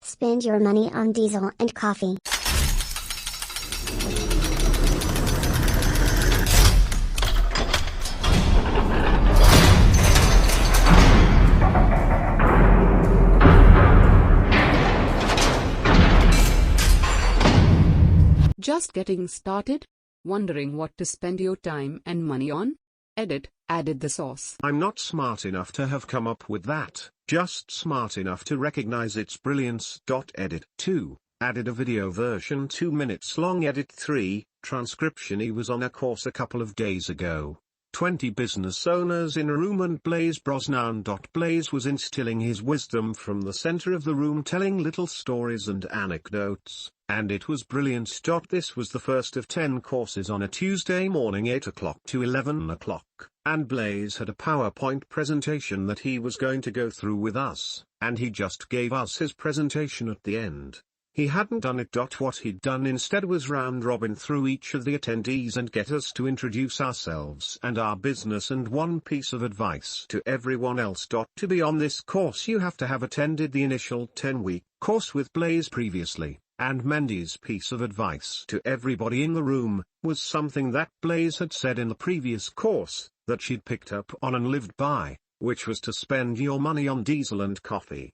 Spend your money on diesel and coffee. Just getting started? Wondering what to spend your time and money on? Edit, added the sauce. I'm not smart enough to have come up with that, just smart enough to recognize its brilliance. Edit 2, added a video version 2 minutes long. Edit 3, transcription. He was on a course a couple of days ago. 20 business owners in a room and Blaze Brosnan. Blaze was instilling his wisdom from the center of the room, telling little stories and anecdotes, and it was brilliant. This was the first of 10 courses on a Tuesday morning, 8 o'clock to 11 o'clock, and Blaze had a PowerPoint presentation that he was going to go through with us, and he just gave us his presentation at the end. He hadn't done it. What he'd done instead was round robin through each of the attendees and get us to introduce ourselves and our business, and one piece of advice to everyone else. To be on this course you have to have attended the initial 10-week course with Blaze previously, and Mendy's piece of advice to everybody in the room was something that Blaze had said in the previous course, that she'd picked up on and lived by, which was to spend your money on diesel and coffee.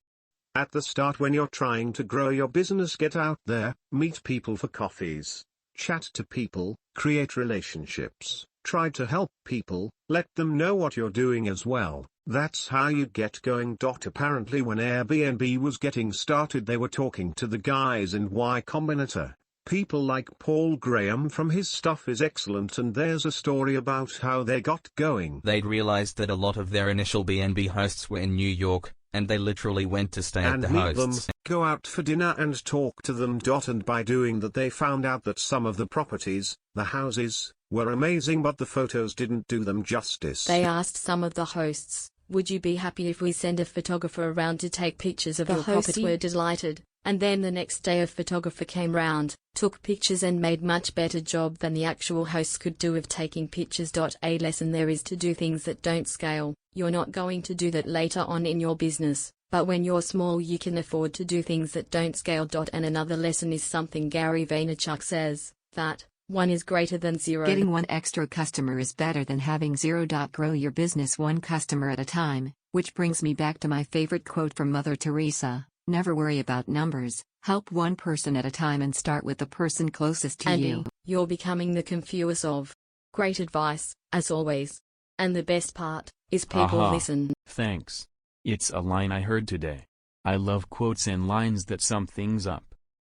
At the start, when you're trying to grow your business, get out there, meet people for coffees, chat to people, create relationships, try to help people, let them know what you're doing as well. That's how you get going. Apparently when Airbnb was getting started they were talking to the guys in Y Combinator. People like Paul Graham from His Stuff Is Excellent, and there's a story about how they got going. They'd realized that a lot of their initial BNB hosts were in New York, and they literally went to stay at the meet hosts. them, go out for dinner and talk to them. And by doing that they found out that some of the properties, the houses, were amazing, but the photos didn't do them justice. They asked some of the hosts, would you be happy if we send a photographer around to take pictures of your property? The hosts were delighted, and then the next day a photographer came round, took pictures and made much better job than the actual hosts could do of taking pictures. A lesson there is to do things that don't scale. You're not going to do that later on in your business, but when you're small you can afford to do things that don't scale. And another lesson is something Gary Vaynerchuk says, that 1 is greater than 0. Getting one extra customer is better than having 0. Grow your business one customer at a time, which brings me back to my favorite quote from Mother Teresa, never worry about numbers, help one person at a time and start with the person closest to Andy, you. You're becoming the Confucius of. Great advice, as always. And the best part is people listen. Thanks. It's a line I heard today. I love quotes and lines that sum things up.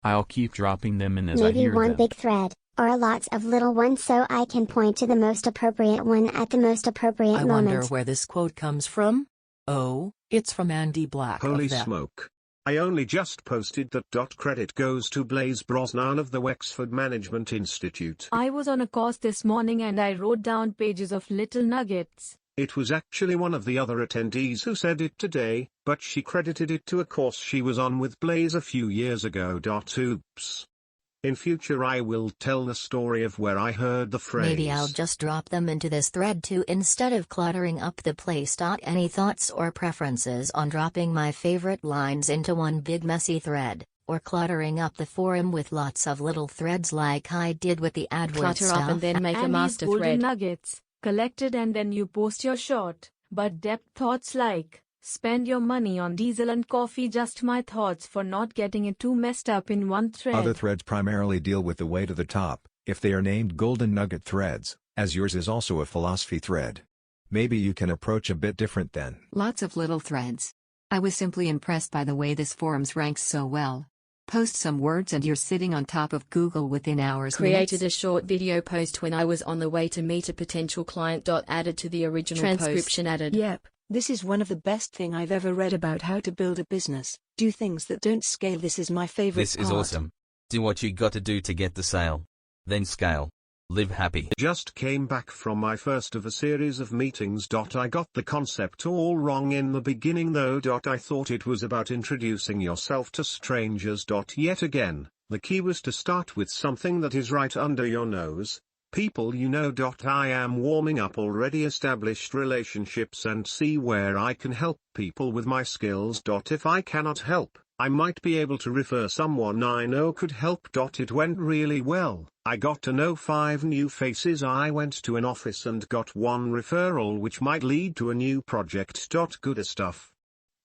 I'll keep dropping them in as I hear Maybe one them. big thread, or lots of little ones, so I can point to the most appropriate one at the most appropriate I moment. wonder where this quote comes from. Oh, it's from Andy Black. Holy smoke. I only just posted that. Credit goes to Blaze Brosnan of the Wexford Management Institute. I was on a course this morning and I wrote down pages of little nuggets. It was actually one of the other attendees who said it today, but she credited it to a course she was on with Blaze a few years ago. Oops. In future I will tell the story of where I heard the phrase. Maybe I'll just drop them into this thread too instead of cluttering up the place. Any thoughts or preferences on dropping my favorite lines into one big messy thread, or cluttering up the forum with lots of little threads like I did with the AdWords Clutter stuff? up and then make a Andy's master golden thread. nuggets, collected, and then you post your short, but depth thoughts like, spend your money on diesel and coffee. Just my thoughts for not getting it too messed up in one thread. Other threads primarily deal with the way to the top, if they are named golden nugget threads, as yours is also a philosophy thread. Maybe you can approach a bit different then. Lots of little threads. I was simply impressed by the way this forums ranks so well. Post some words and you're sitting on top of Google within hours. Created a short video post when I was on the way to meet a potential client. Added to the original transcription post. Added. Yep, this is one of the best thing I've ever read about how to build a business. Do things that don't scale. This is my favorite This is awesome. Do what you got to do to get the sale. Then scale. Live happy. Just came back from my first of a series of meetings. I got the concept all wrong in the beginning though. I thought it was about introducing yourself to strangers. Yet again, the key was to start with something that is right under your nose. People you know. I am warming up already established relationships and see where I can help people with my skills. If I cannot help, I might be able to refer someone I know could help. It went really well. I got to know 5 new faces. I went to an office and got 1 referral which might lead to a new project. Good stuff.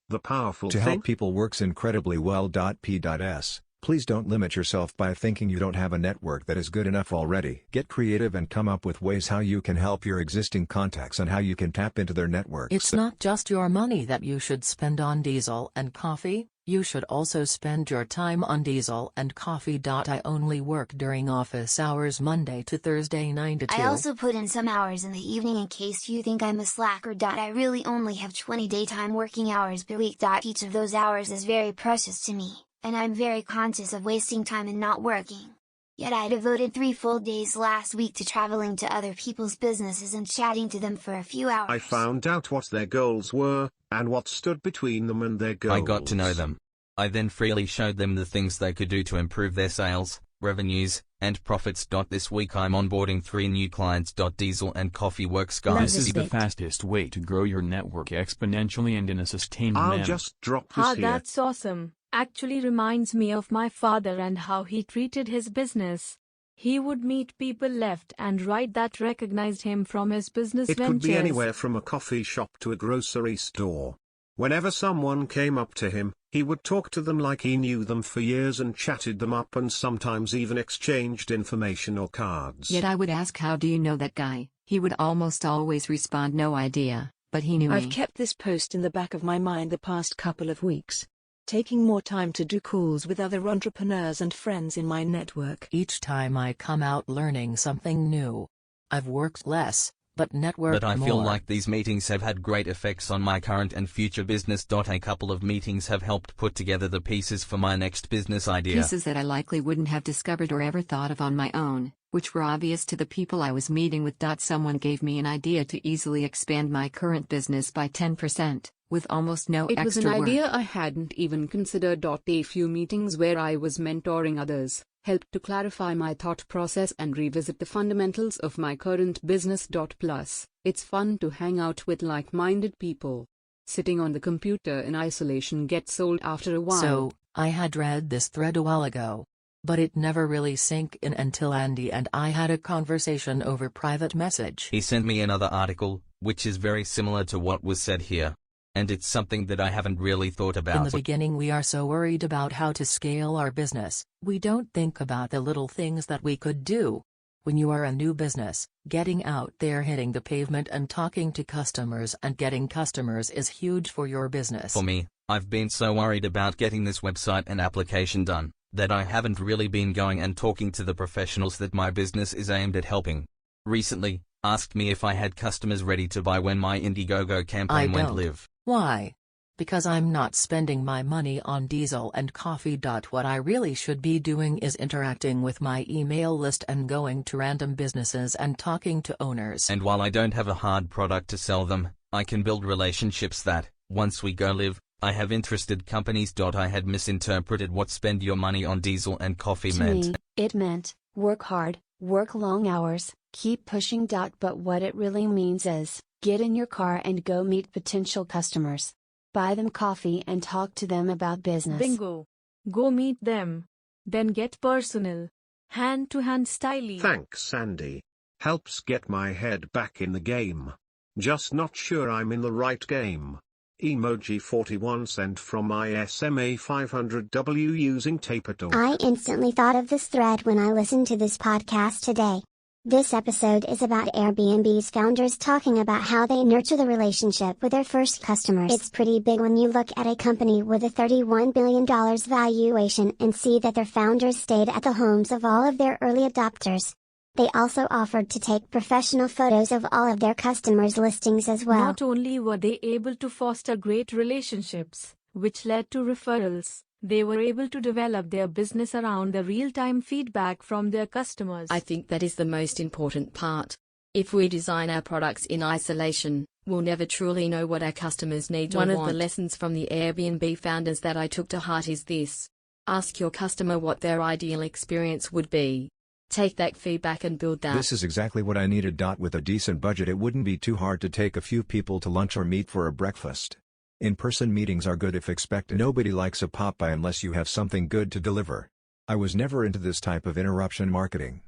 The powerful To thing help people works incredibly well. P.S. Please don't limit yourself by thinking you don't have a network that is good enough already. Get creative and come up with ways how you can help your existing contacts and how you can tap into their networks. It's not just your money that you should spend on diesel and coffee, you should also spend your time on diesel and coffee. I only work during office hours Monday to Thursday 9 to 2. I also put in some hours in the evening in case you think I'm a slacker. I really only have 20 daytime working hours per week. Each of those hours is very precious to me, and I'm very conscious of wasting time and not working. Yet I devoted 3 full days last week to traveling to other people's businesses and chatting to them for a few hours. I found out what their goals were, and what stood between them and their goals. I got to know them. I then freely showed them the things they could do to improve their sales, revenues, and profits. This week I'm onboarding 3 new clients. Diesel and coffee works, guys. This is the fastest way to grow your network exponentially and in a sustained manner. I'll just drop this here. That's awesome. Actually reminds me of my father and how he treated his business. He would meet people left and right that recognized him from his business It ventures. could be anywhere from a coffee shop to a grocery store. Whenever someone came up to him, he would talk to them like he knew them for years and chatted them up and sometimes even exchanged information or cards. Yet I would ask, how do you know that guy? He would almost always respond, no idea, but he knew me. I've kept this post in the back of my mind the past couple of weeks. Taking more time to do calls with other entrepreneurs and friends in my network. Each time I come out learning something new. I've worked less, but networked more. But I feel like these meetings have had great effects on my current and future business. A couple of meetings have helped put together the pieces for my next business idea. Pieces that I likely wouldn't have discovered or ever thought of on my own, which were obvious to the people I was meeting with. Someone gave me an idea to easily expand my current business by 10%. With almost no extra work. It was an idea I hadn't even considered. A few meetings where I was mentoring others helped to clarify my thought process and revisit the fundamentals of my current business. Plus, it's fun to hang out with like-minded people. Sitting on the computer in isolation gets old after a while. So, I had read this thread a while ago, but it never really sank in until Andy and I had a conversation over private message. He sent me another article, which is very similar to what was said here. And it's something that I haven't really thought about. In the beginning we are so worried about how to scale our business, we don't think about the little things that we could do. When you are a new business, getting out there, hitting the pavement and talking to customers and getting customers is huge for your business. For me, I've been so worried about getting this website and application done, that I haven't really been going and talking to the professionals that my business is aimed at helping. Recently, asked me if I had customers ready to buy when my Indiegogo campaign went live. Why? Because I'm not spending my money on diesel and coffee. What I really should be doing is interacting with my email list and going to random businesses and talking to owners. And while I don't have a hard product to sell them, I can build relationships that, once we go live, I have interested companies. I had misinterpreted what spend your money on diesel and coffee meant. To me, it meant, work hard, work long hours, keep pushing. But what it really means is, get in your car and go meet potential customers. Buy them coffee and talk to them about business. Bingo. Go meet them. Then get personal. Hand-to-hand styling. Thanks, Sandy. Helps get my head back in the game. Just not sure I'm in the right game. Emoji 41 sent from my SMA 500W using Tapered. I instantly thought of this thread when I listened to this podcast today. This episode is about Airbnb's founders talking about how they nurture the relationship with their first customers. It's pretty big when you look at a company with a $31 billion valuation and see that their founders stayed at the homes of all of their early adopters. They also offered to take professional photos of all of their customers' listings as well. Not only were they able to foster great relationships, which led to referrals, they were able to develop their business around the real-time feedback from their customers. I think that is the most important part. If we design our products in isolation, we'll never truly know what our customers need or want. One of the lessons from the Airbnb founders that I took to heart is this: ask your customer what their ideal experience would be. Take that feedback and build that. This is exactly what I needed. With a decent budget, it wouldn't be too hard to take a few people to lunch or meet for a breakfast. In-person meetings are good if expected. Nobody likes a Popeye unless you have something good to deliver. I was never into this type of interruption marketing.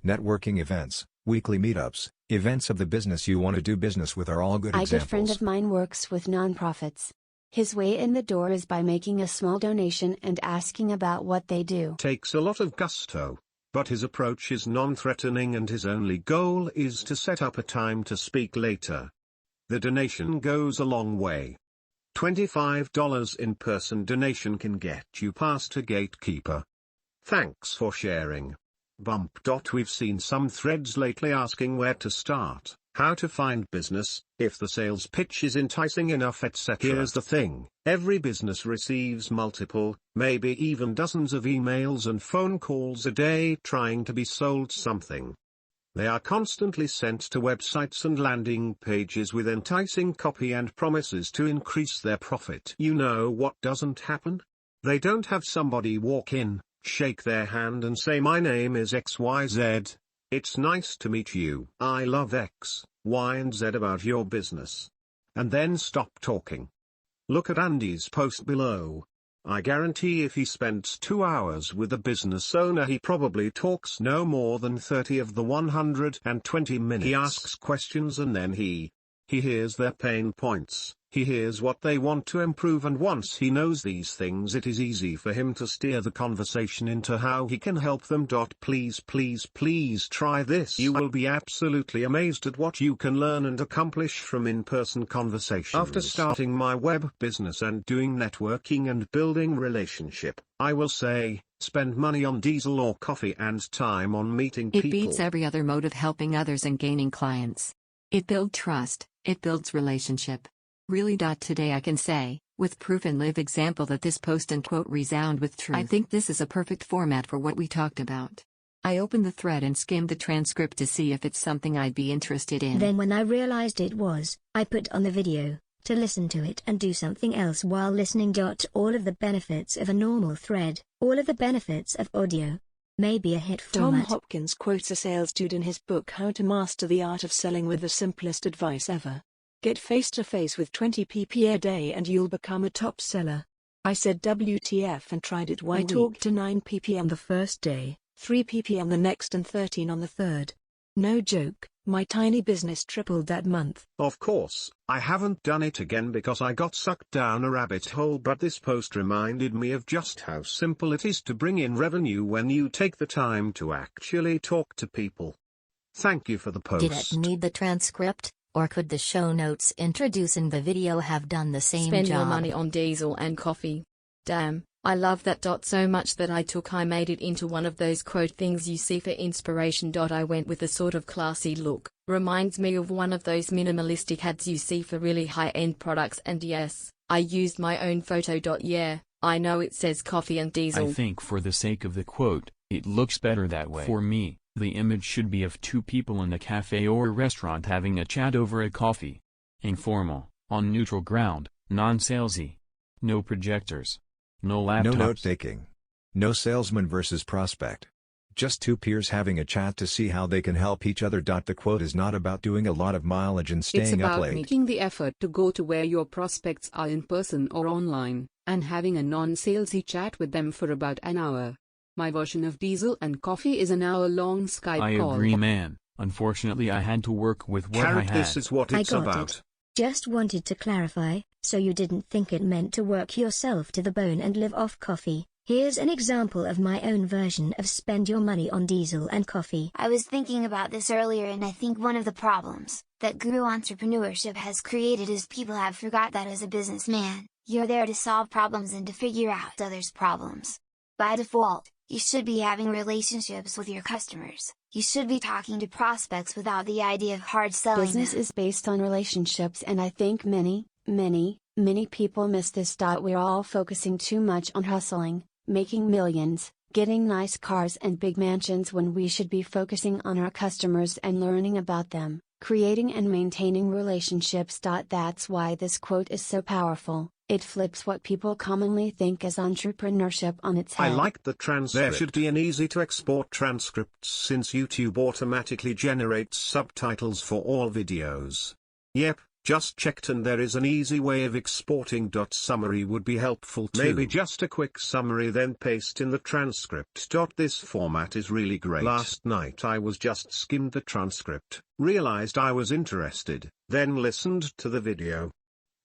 Networking events, weekly meetups, events of the business you want to do business with are all good A examples. good friend of mine works with nonprofits. His way in the door is by making a small donation and asking about what they do. Takes a lot of gusto, but his approach is non-threatening and his only goal is to set up a time to speak later. The donation goes a long way. $25 in-person donation can get you past a gatekeeper. Thanks for sharing. Bump. We've seen some threads lately asking where to start, how to find business, if the sales pitch is enticing enough, etc. Here's the thing, every business receives multiple, maybe even dozens of emails and phone calls a day trying to be sold something. They are constantly sent to websites and landing pages with enticing copy and promises to increase their profit. You know what doesn't happen? They don't have somebody walk in, shake their hand and say, "My name is XYZ. It's nice to meet you. I love X, Y and Z about your business." And then stop talking. Look at Andy's post below. I guarantee if he spends 2 hours with a business owner, he probably talks no more than 30 of the 120 minutes. He asks questions and then he hears their pain points, he hears what they want to improve, and once he knows these things, it is easy for him to steer the conversation into how he can help them. Please try this. You will be absolutely amazed at what you can learn and accomplish from in-person conversations. After starting my web business and doing networking and building relationship, I will say, spend money on diesel or coffee and time on meeting people. It beats every other mode of helping others and gaining clients. It builds trust, it builds relationship. Really. Today I can say, with proof and live example, that this post and quote resound with truth. I think this is a perfect format for what we talked about. I opened the thread and skimmed the transcript to see if it's something I'd be interested in. Then when I realized it was, I put on the video, to listen to it and do something else while listening. All of the benefits of a normal thread, all of the benefits of audio. Maybe a hit format. Tom Hopkins quotes a sales dude in his book How to Master the Art of Selling with the simplest advice ever. Get face-to-face with 20 pp a day and you'll become a top seller. I said WTF and tried it. I talked to 9 pp on the first day, 3 pp on the next and 13 on the third. No joke, my tiny business tripled that month. Of course, I haven't done it again because I got sucked down a rabbit hole, but this post reminded me of just how simple it is to bring in revenue when you take the time to actually talk to people. Thank you for the post. Did it need the transcript, or could the show notes introducing the video have done the same Spend job? your money on diesel and coffee. Damn, I love that. So much that I made it into one of those quote things you see for inspiration. I went with a sort of classy look, reminds me of one of those minimalistic ads you see for really high-end products, and yes, I used my own photo. Yeah, I know it says coffee and diesel. I think for the sake of the quote, it looks better that way. For me, the image should be of two people in a cafe or restaurant having a chat over a coffee. Informal, on neutral ground, non-salesy. No projectors. No laptops. No note-taking. No salesman versus prospect. Just two peers having a chat to see how they can help each other. The quote is not about doing a lot of mileage and staying up late. It's about making the effort to go to where your prospects are in person or online, and having a non-salesy chat with them for about an hour. My version of diesel and coffee is an hour-long Skype call. I agree, man. Unfortunately, I had to work with what I had. This is what it's about. I got it. Just wanted to clarify, so you didn't think it meant to work yourself to the bone and live off coffee. Here's an example of my own version of spend your money on diesel and coffee. I was thinking about this earlier, and I think one of the problems that Guru Entrepreneurship has created is people have forgot that as a businessman, you're there to solve problems and to figure out others' problems. By default, you should be having relationships with your customers. You should be talking to prospects without the idea of hard selling. Business is based on relationships, and I think many people miss this. We're all focusing too much on hustling, making millions, getting nice cars and big mansions, when we should be focusing on our customers and learning about them, creating and maintaining relationships. That's why this quote is so powerful. It flips what people commonly think as entrepreneurship on its head. I like the transcript. There should be an easy-to-export transcript since YouTube automatically generates subtitles for all videos. Yep, Just checked and there is an easy way of exporting. Summary would be helpful too. Maybe just a quick summary then paste in the transcript. This format is really great. Last night I was just skimmed the transcript, realized I was interested, then listened to the video.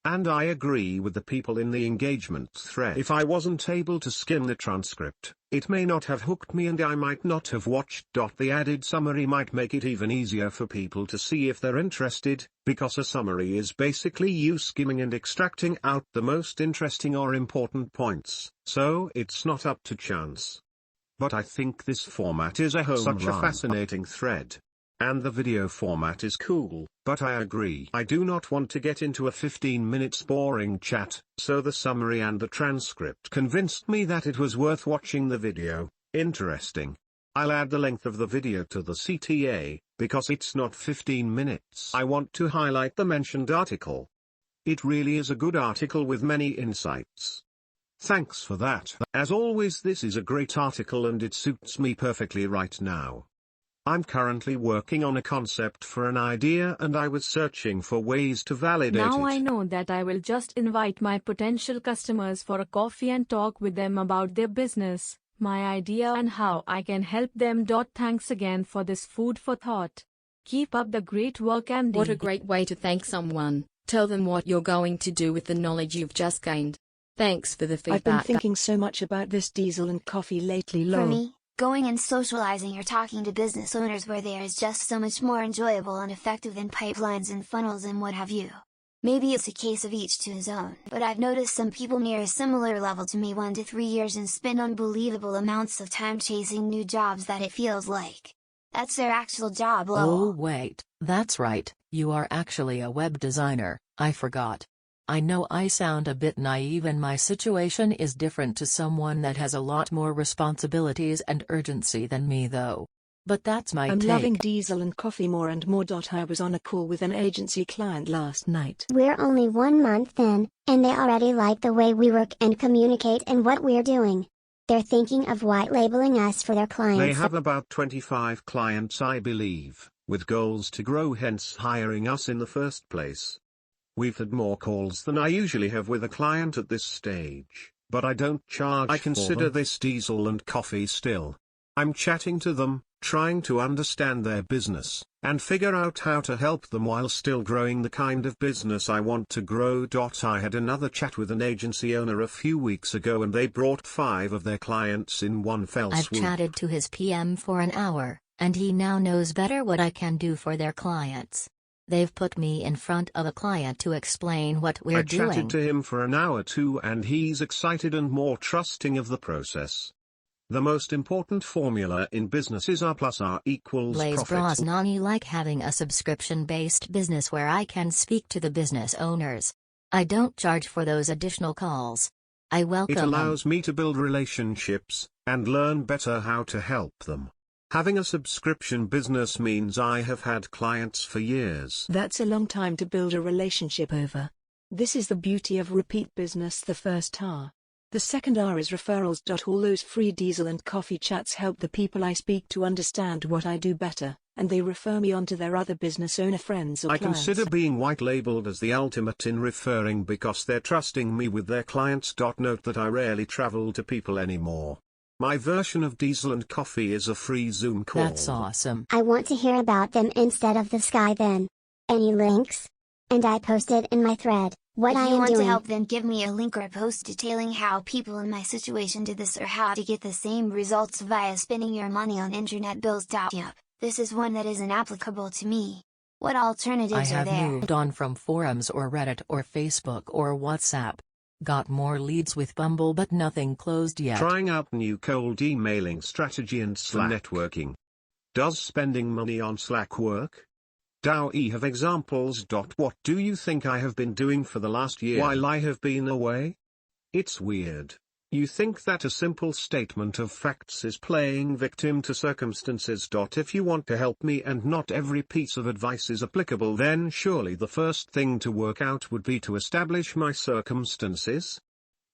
And I agree with the people in the engagement thread. If I wasn't able to skim the transcript, it may not have hooked me and I might not have watched. The added summary might make it even easier for people to see if they're interested, because a summary is basically you skimming and extracting out the most interesting or important points, so it's not up to chance. But I think this format is a home run. Such a fascinating thread. And the video format is cool, but I agree. I do not want to get into a 15 minutes boring chat, so the summary and the transcript convinced me that it was worth watching the video. Interesting. I'll add the length of the video to the CTA, because it's not 15 minutes. I want to highlight the mentioned article. It really is a good article with many insights. Thanks for that. As always, this is a great article and it suits me perfectly right now. I'm currently working on a concept for an idea and I was searching for ways to validate it. Now I know that I will just invite my potential customers for a coffee and talk with them about their business, my idea and how I can help them. Thanks again for this food for thought. Keep up the great work, Andy. What a great way to thank someone. Tell them what you're going to do with the knowledge you've just gained. Thanks for the feedback. I've been thinking so much about this diesel and coffee lately. For me, going and socializing or talking to business owners where there is just so much more enjoyable and effective than pipelines and funnels and what have you. Maybe it's a case of each to his own, but I've noticed some people near a similar level to me 1 to 3 years and spend unbelievable amounts of time chasing new jobs that it feels like that's their actual job. Oh wait, that's right, you are actually a web designer, I forgot. I know I sound a bit naive and my situation is different to someone that has a lot more responsibilities and urgency than me though. But that's my I'm take. loving diesel and coffee more and more. I was on a call with an agency client last night. We're only 1 month in, and they already like the way we work and communicate and what we're doing. They're thinking of white labeling us for their clients. They have about 25 clients I believe, with goals to grow, hence hiring us in the first place. We've had more calls than I usually have with a client at this stage, but I don't charge. I consider this diesel and coffee still. I'm chatting to them, trying to understand their business, and figure out how to help them while still growing the kind of business I want to grow. I had another chat with an agency owner a few weeks ago and they brought 5 of their clients in one fell swoop. I've chatted to his PM for an hour, and he now knows better what I can do for their clients. They've put me in front of a client to explain what we're doing. I chatted to him for an hour too and he's excited and more trusting of the process. The most important formula in business is R plus R equals Blaze profit. Brosnani like having a subscription-based business where I can speak to the business owners. I don't charge for those additional calls. I welcome It allows them. me to build relationships, and learn better how to help them. Having a subscription business means I have had clients for years. That's a long time to build a relationship over. This is the beauty of repeat business. The first R. The second R is referrals. All those free diesel and coffee chats help the people I speak to understand what I do better, and they refer me on to their other business owner friends or clients. I consider being white labeled as the ultimate in referring because they're trusting me with their clients. Note that I rarely travel to people anymore. My version of diesel and coffee is a free Zoom call. That's awesome. I want to hear about them instead of this guy then. Any links? And I posted in my thread what If I you am want doing. to help, then give me a link or a post detailing how people in my situation did this or how to get the same results via spending your money on internet bills. Yup, this is one that isn't applicable to me. What alternatives I are there? have moved on from forums or Reddit or Facebook or WhatsApp. Got more leads with Bumble but nothing closed yet. Trying out new cold emailing strategy and Slack networking. Does spending money on Slack work? Do have examples. What do you think I have been doing for the last year while I have been away? It's weird. You think that a simple statement of facts is playing victim to circumstances. If you want to help me and not every piece of advice is applicable, then surely the first thing to work out would be to establish my circumstances.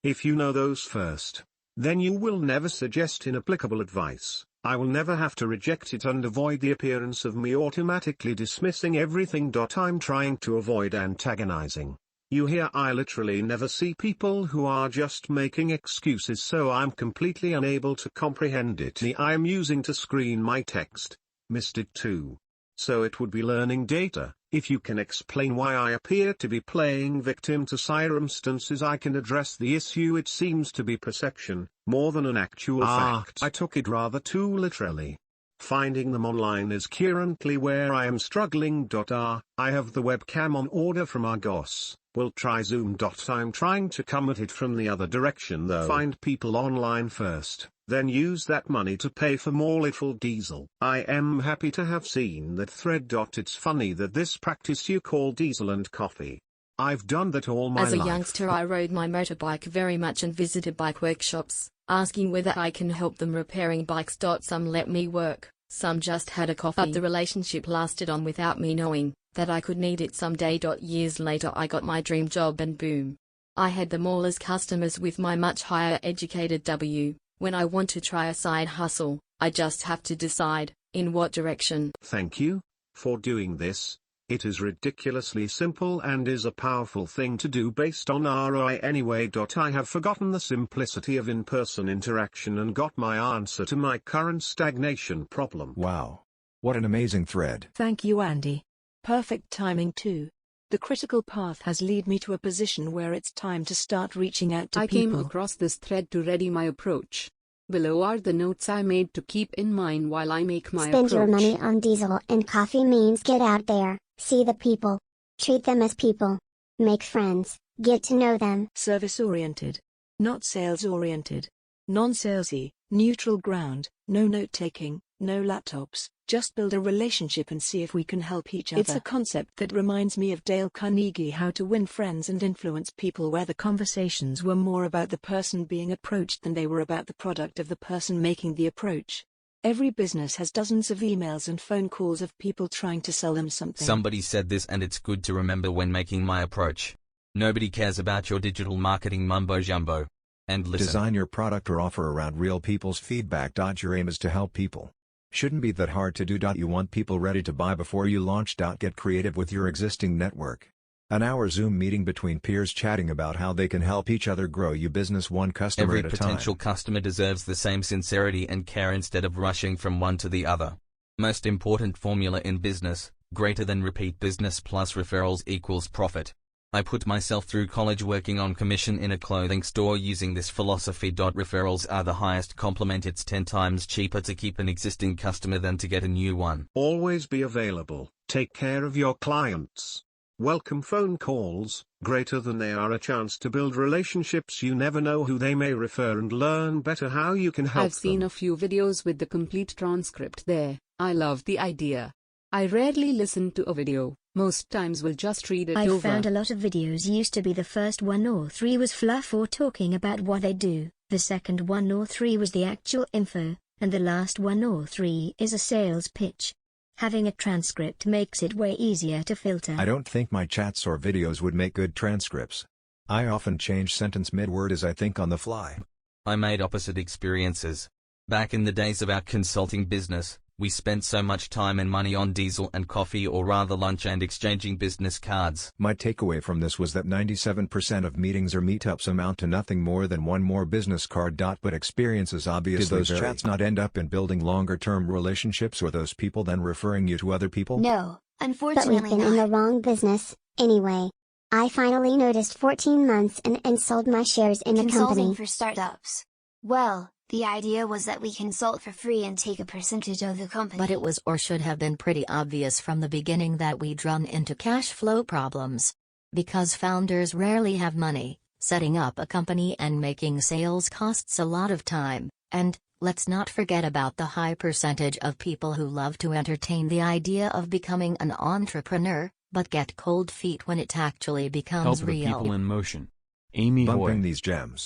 If you know those first, then you will never suggest inapplicable advice, I will never have to reject it and avoid the appearance of me automatically dismissing everything. I'm trying to avoid antagonizing. You hear, I literally never see people who are just making excuses, so I'm completely unable to comprehend it. I am using to screen my text, missed it too. So it would be learning data. If you can explain why I appear to be playing victim to circumstances, I can address the issue. It seems to be perception, more than an actual fact. I took it rather too literally. Finding them online is currently where I am struggling. I have the webcam on order from Argos. We'll try Zoom. I'm trying to come at it from the other direction though. Find people online first, then use that money to pay for more little diesel. I am happy to have seen that thread. It's funny that this practice you call diesel and coffee. I've done that all my life. As a youngster, I rode my motorbike very much and visited bike workshops, asking whether I can help them repairing bikes. Some let me work, some just had a coffee. But the relationship lasted on without me knowing that I could need it someday. Years later I got my dream job and boom, I had them all as customers with my much higher educated W. When I want to try a side hustle, I just have to decide in what direction. Thank you for doing this. It is ridiculously simple and is a powerful thing to do based on ROI anyway. I have forgotten the simplicity of in-person interaction and got my answer to my current stagnation problem. Wow. What an amazing thread. Thank you, Andy. Perfect timing too. The critical path has led me to a position where it's time to start reaching out to I people. came across this thread to ready my approach. Below are the notes I made to keep in mind while I make my approach. Spend your money on diesel and coffee means get out there, see the people. Treat them as people. Make friends, get to know them. Service-oriented. Not sales-oriented. Non-salesy, neutral ground, no note-taking, no laptops, just build a relationship and see if we can help each other. It's a concept that reminds me of Dale Carnegie How to Win Friends and Influence People, where the conversations were more about the person being approached than they were about the product of the person making the approach. Every business has dozens of emails and phone calls of people trying to sell them something. Somebody said this and it's good to remember when making my approach. Nobody cares about your digital marketing mumbo-jumbo. And listen. Design your product or offer around real people's feedback. Your aim is to help people. Shouldn't be that hard to do. You want people ready to buy before you launch. Get creative with your existing network. An hour Zoom meeting between peers chatting about how they can help each other grow your business one customer at a time. Every potential customer deserves the same sincerity and care instead of rushing from one to the other. Most important formula in business, greater than repeat business plus referrals equals profit. I put myself through college working on commission in a clothing store using this philosophy. Referrals are the highest compliment. It's 10 times cheaper to keep an existing customer than to get a new one. Always be available, take care of your clients. Welcome phone calls, greater than they are a chance to build relationships. You never know who they may refer and learn better how you can help I've seen a few videos with the complete transcript there. I love the idea. I rarely listen to a video, most times will just read it over. I found a lot of videos used to be the first 1 or 3 was fluff or talking about what they do, the second 1 or 3 was the actual info, and the last 1 or 3 is a sales pitch. Having a transcript makes it way easier to filter. I don't think my chats or videos would make good transcripts. I often change sentence mid-word as I think on the fly. I made opposite experiences. Back in the days of our consulting business, we spent so much time and money on diesel and coffee, or rather lunch, and exchanging business cards. My takeaway from this was that 97% of meetings or meetups amount to nothing more than one more business card. But experiences obviously vary. Did those chats not end up in building longer-term relationships, or those people then referring you to other people? No, But unfortunately we've been in the wrong business, anyway. I finally noticed 14 months and sold my shares in the Consulting company. for startups. Well, the idea was that we consult for free and take a percentage of the company. But it was or should have been pretty obvious from the beginning that we'd run into cash flow problems. Because founders rarely have money, setting up a company and making sales costs a lot of time, and, let's not forget about the high percentage of people who love to entertain the idea of becoming an entrepreneur, but get cold feet when it actually becomes Help the real. people in motion. Amy Bumping Hoy. these gems.